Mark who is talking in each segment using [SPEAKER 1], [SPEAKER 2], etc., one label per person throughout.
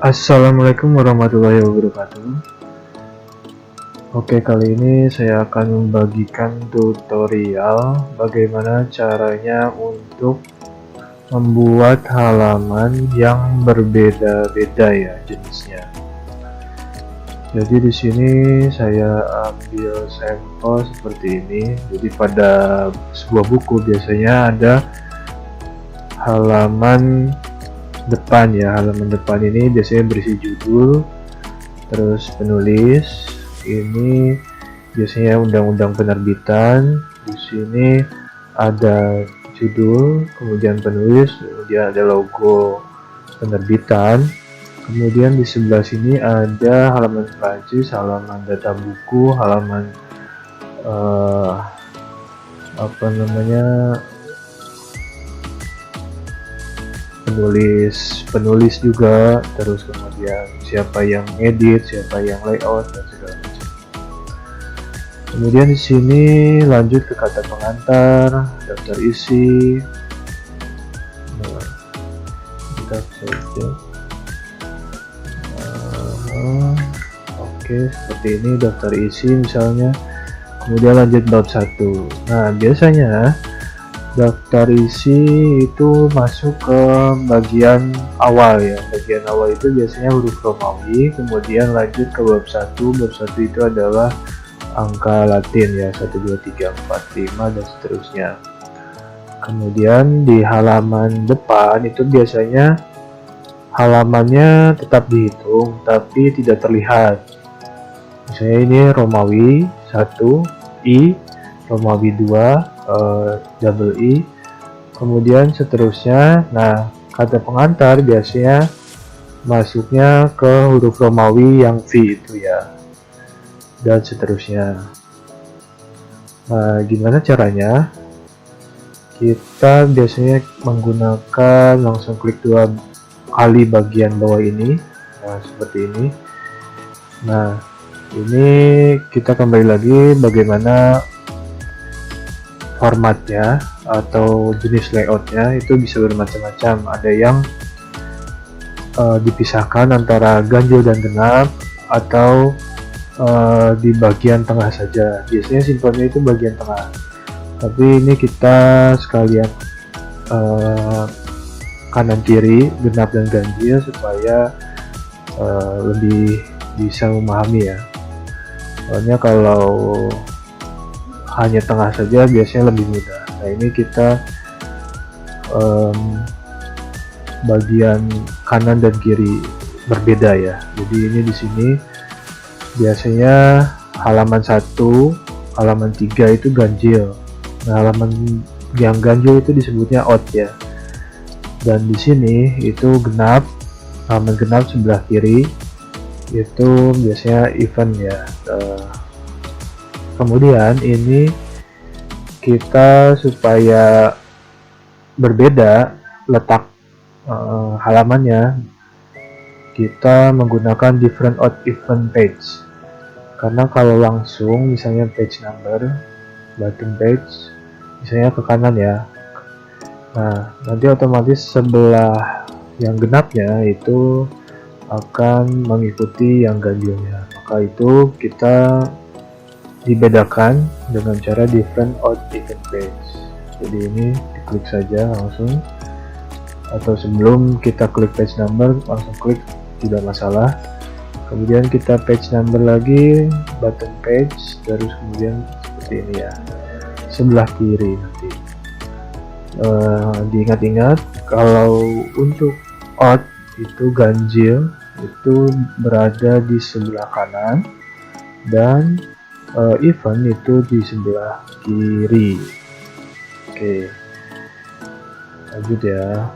[SPEAKER 1] Assalamualaikum warahmatullahi wabarakatuh. Oke, kali ini saya akan membagikan tutorial bagaimana caranya untuk membuat halaman yang berbeda-beda ya jenisnya. Jadi di sini saya ambil sampel seperti ini. Jadi pada sebuah buku biasanya ada halaman depan ya. Halaman depan ini biasanya berisi judul, terus penulis. Ini biasanya undang-undang penerbitan. Di sini ada judul, kemudian penulis, kemudian ada logo penerbitan. Kemudian di sebelah sini ada halaman Prancis, halaman data buku, halaman penulis juga, terus kemudian siapa yang edit, siapa yang layout dan segala macam. Kemudian di sini lanjut ke kata pengantar, daftar isi. Kita saja. Oke, seperti ini daftar isi misalnya. Kemudian lanjut bab 1. Nah, biasanya daftar isi itu masuk ke bagian awal ya. Bagian awal itu biasanya huruf Romawi, kemudian lanjut ke bab 1. Bab 1 itu adalah angka Latin ya, 1, 2, 3, 4, 5 dan seterusnya. Kemudian di halaman depan itu biasanya halamannya tetap dihitung tapi tidak terlihat. Misalnya ini Romawi 1 I, Romawi 2 double I, kemudian seterusnya. Nah, kata pengantar biasanya masuknya ke huruf Romawi yang V itu ya, dan seterusnya. Nah, gimana caranya? Kita biasanya menggunakan langsung klik 2 kali bagian bawah ini. Nah, seperti ini. Nah, ini kita kembali lagi bagaimana formatnya atau jenis layoutnya. Itu bisa bermacam-macam. Ada yang dipisahkan antara ganjil dan genap, atau di bagian tengah saja. Biasanya simbolnya itu bagian tengah, tapi ini kita sekalian kanan kiri, genap dan ganjil, supaya lebih bisa memahami ya. Soalnya kalau hanya tengah saja biasanya lebih mudah. Nah, ini kita bagian kanan dan kiri berbeda ya. Jadi ini di sini biasanya halaman 1, halaman 3 itu ganjil. Nah, halaman yang ganjil itu disebutnya odd ya. Dan di sini itu genap, halaman genap sebelah kiri itu biasanya event ya. Kemudian ini kita supaya berbeda letak halamannya, kita menggunakan different odd even page. Karena kalau langsung misalnya page number, button page misalnya ke kanan ya, nah nanti otomatis sebelah yang genapnya itu akan mengikuti yang ganjilnya. Maka itu kita dibedakan dengan cara different odd even page. Jadi ini diklik saja langsung, atau sebelum kita klik page number langsung klik, tidak masalah. Kemudian kita page number lagi, button page, terus kemudian seperti ini ya, sebelah kiri nanti. Diingat-ingat kalau untuk odd itu ganjil itu berada di sebelah kanan, dan even itu di sebelah kiri. Oke, lanjut ya.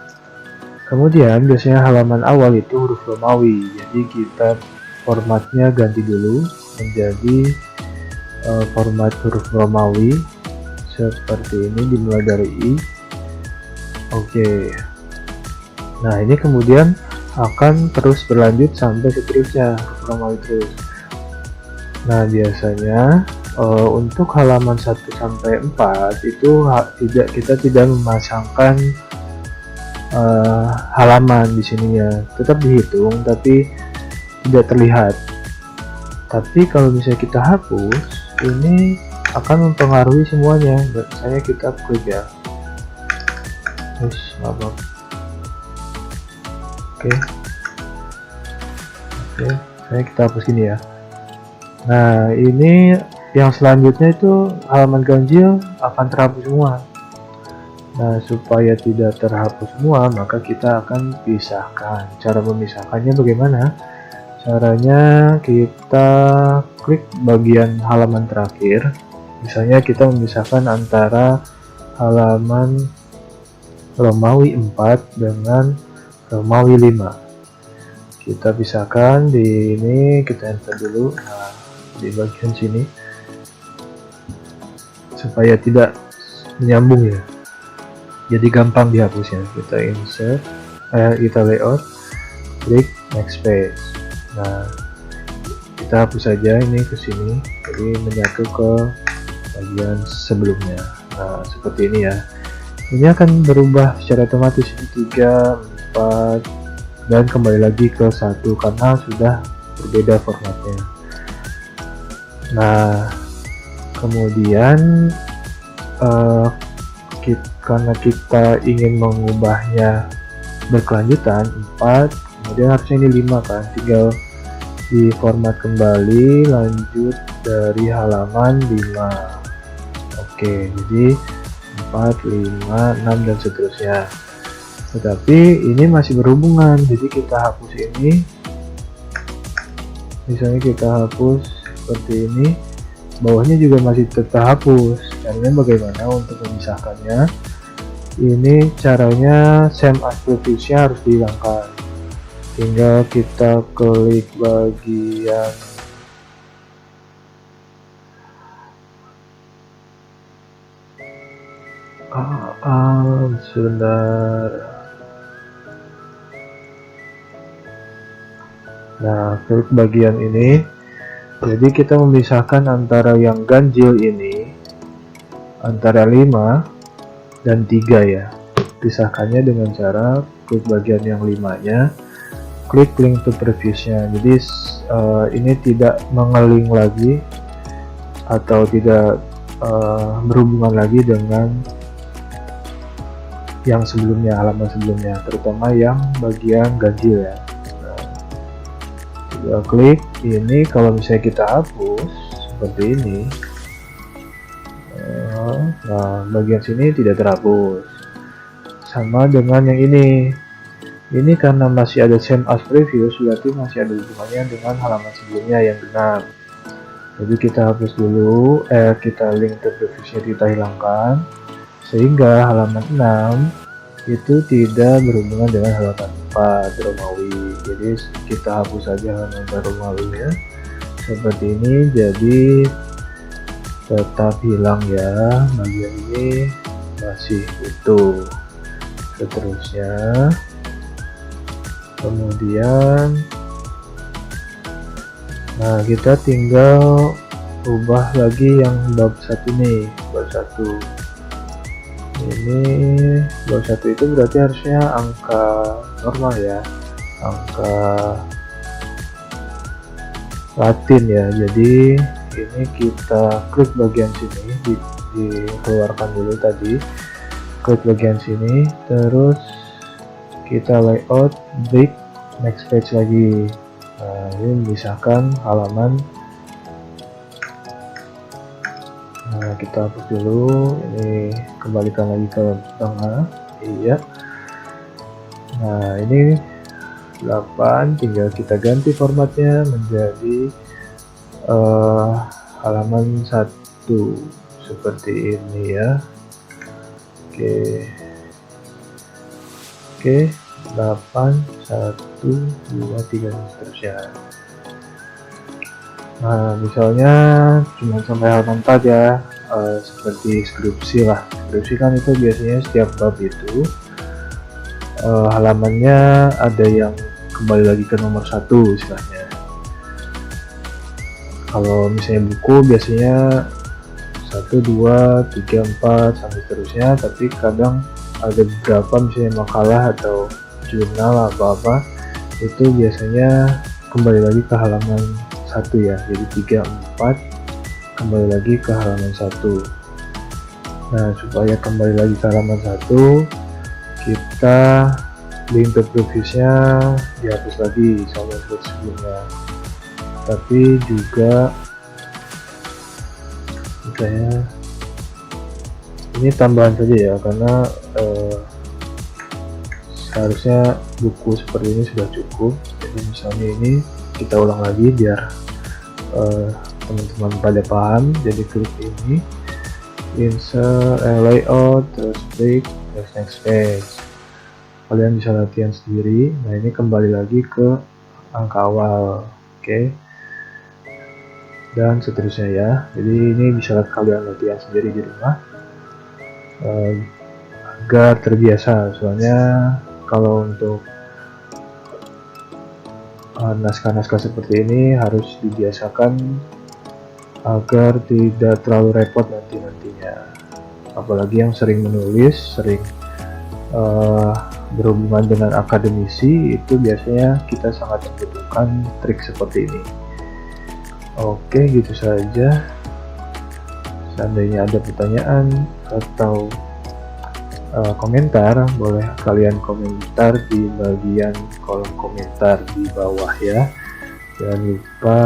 [SPEAKER 1] Kemudian biasanya halaman awal itu huruf Romawi, jadi kita formatnya ganti dulu menjadi format huruf Romawi seperti ini, dimulai dari I. Oke. Nah, ini kemudian akan terus berlanjut sampai seterusnya, huruf Romawi terus. Nah, biasanya untuk halaman 1 sampai 4 itu kita tidak memasangkan halaman di sininya tetap dihitung tapi tidak terlihat. Tapi kalau misalnya kita hapus, ini akan mempengaruhi semuanya. Misalnya kita klik ya, maaf. Oke, saya kita hapus gini ya. Nah, ini yang selanjutnya itu halaman ganjil akan terhapus semua. Nah, supaya tidak terhapus semua, maka kita akan pisahkan. Cara memisahkannya bagaimana? Caranya kita klik bagian halaman terakhir. Misalnya kita memisahkan antara halaman Romawi 4 dengan Romawi 5. Kita pisahkan di ini, kita enter dulu. Nah, di bagian sini supaya tidak menyambung ya. Jadi gampang dihapusnya. Kita insert, kita layout, klik next page. Nah, kita hapus saja ini ke sini, jadi menyatu ke bagian sebelumnya. Nah, seperti ini ya. Ini akan berubah secara otomatis di 3, 4 dan kembali lagi ke 1 karena sudah berbeda formatnya. Nah, kemudian karena kita ingin mengubahnya berkelanjutan 4, kemudian harusnya ini 5 kan, tinggal di format kembali, lanjut dari halaman 5. Oke, jadi 4, 5, 6 dan seterusnya. Tetapi ini masih berhubungan, jadi kita hapus ini. Misalnya kita hapus seperti ini, bawahnya juga masih tetap hapus. Caranya bagaimana untuk memisahkannya? Ini caranya same as previous-nya harus dihilangkan. Tinggal kita klik bagian sebentar. Nah, klik bagian ini. Jadi kita memisahkan antara yang ganjil ini antara 5 dan 3 ya. Pisahkannya dengan cara klik bagian yang 5-nya, klik link to previous-nya. Jadi ini tidak mengeling lagi atau tidak berhubungan lagi dengan yang sebelumnya, halaman sebelumnya, terutama yang bagian ganjil ya. Nah, klik ini. Kalau misalnya kita hapus seperti ini, nah bagian sini tidak terhapus. Sama dengan yang ini. Ini karena masih ada same as previous, berarti masih ada hubungannya dengan halaman sebelumnya yang benar. Jadi kita hapus dulu, kita link to previous-nya kita hilangkan, sehingga halaman 6 itu tidak berhubungan dengan halaman 4 Romawi. Jadi kita hapus saja halaman Romawi ya. Seperti ini, jadi tetap hilang ya. Bagian ini masih utuh. Seterusnya, kemudian nah kita tinggal ubah lagi yang bab 1 nih, bab 1 ini. Bab 1 itu berarti harusnya angka normal ya, angka Latin ya. Jadi ini kita klik bagian sini, dikeluarkan dulu tadi, klik bagian sini, terus kita layout, break, next page lagi. Nah, ini memisahkan halaman. Nah, kita hapus dulu, ini kembalikan lagi ke tengah. Iya. Nah, ini 8, tinggal kita ganti formatnya menjadi halaman 1 seperti ini ya. Oke, 8, 1, 2, 3 dan seterusnya. Nah, misalnya cuma sampai halaman 4 ya, seperti skripsi lah. Skripsi kan itu biasanya setiap bab itu halamannya ada yang kembali lagi ke nomor 1 istilahnya. Kalau misalnya buku biasanya 1, 1, 2, 3, 4 sampai seterusnya. Tapi kadang ada beberapa misalnya makalah atau jurnal apa-apa itu biasanya kembali lagi ke halaman 1 ya, jadi 3, 4 kembali lagi ke halaman 1. Nah, supaya kembali lagi ke halaman 1, kita link to previous-nya dihapus lagi sama seperti sebelumnya. Tapi juga misalnya ini tambahan saja ya, karena seharusnya buku seperti ini sudah cukup. Jadi misalnya ini kita ulang lagi biar teman-teman pada paham. Jadi klik ini, insert layout, terus klik terus next page. Kalian bisa latihan sendiri. Nah, ini kembali lagi ke angka awal, oke, dan seterusnya ya. Jadi ini bisa kalian latihan sendiri di rumah agar terbiasa. Soalnya kalau untuk naskah-naskah seperti ini harus dibiasakan agar tidak terlalu repot nantinya. Apalagi yang sering menulis, sering berhubungan dengan akademisi, itu biasanya kita sangat membutuhkan trik seperti ini. Oke, gitu saja. Seandainya ada pertanyaan atau komentar, boleh kalian komentar di bagian kolom komentar di bawah ya. Jangan lupa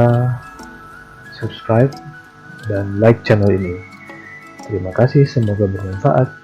[SPEAKER 1] subscribe dan like channel ini. Terima kasih, semoga bermanfaat.